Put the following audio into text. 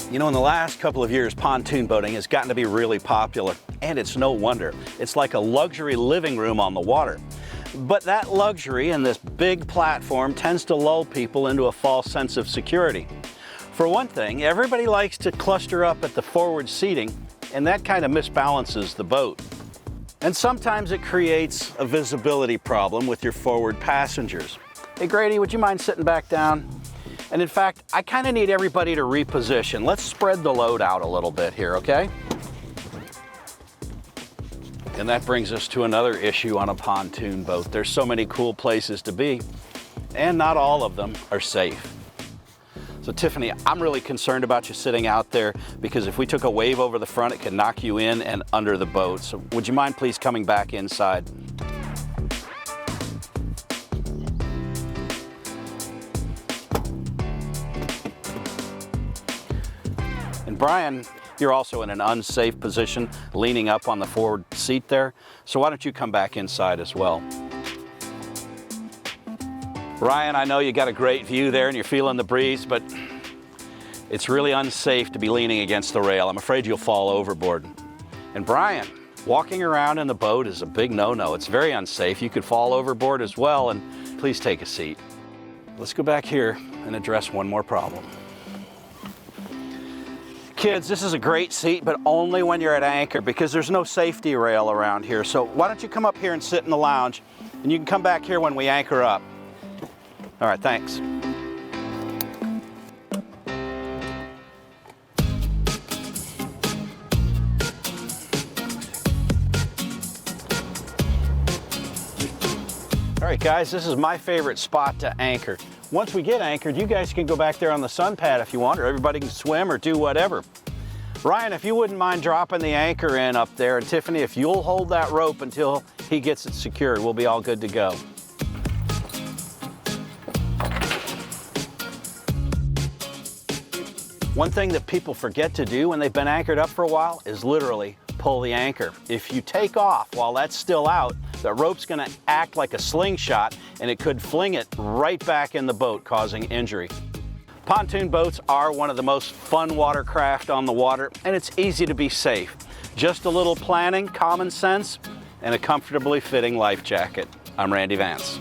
You know, in the last couple of years, pontoon boating has gotten to be really popular, and it's no wonder. It's like a luxury living room on the water. But that luxury and this big platform tends to lull people into a false sense of security. For one thing, everybody likes to cluster up at the forward seating, and that kind of misbalances the boat. And sometimes it creates a visibility problem with your forward passengers. Hey Grady, would you mind sitting back down? And in fact, I kind of need everybody to reposition. Let's spread the load out a little bit here, okay? And that brings us to another issue on a pontoon boat. There's so many cool places to be, and not all of them are safe. So Tiffany, I'm really concerned about you sitting out there because if we took a wave over the front, it could knock you in and under the boat. So would you mind please coming back inside? And Brian, you're also in an unsafe position, leaning up on the forward seat there. So why don't you come back inside as well? Ryan, I know you got a great view there and you're feeling the breeze, but it's really unsafe to be leaning against the rail. I'm afraid you'll fall overboard. And Brian, walking around in the boat is a big no-no. It's very unsafe. You could fall overboard as well, and please take a seat. Let's go back here and address one more problem. Kids, this is a great seat, but only when you're at anchor because there's no safety rail around here. So why don't you come up here and sit in the lounge, and you can come back here when we anchor up. All right, thanks. All right, guys, this is my favorite spot to anchor. Once we get anchored, you guys can go back there on the sun pad if you want, or everybody can swim or do whatever. Ryan, if you wouldn't mind dropping the anchor in up there, and Tiffany, if you'll hold that rope until he gets it secured, we'll be all good to go. One thing that people forget to do when they've been anchored up for a while is literally pull the anchor. If you take off while that's still out, the rope's gonna act like a slingshot and it could fling it right back in the boat, causing injury. Pontoon boats are one of the most fun watercraft on the water, and it's easy to be safe. Just a little planning, common sense, and a comfortably fitting life jacket. I'm Randy Vance.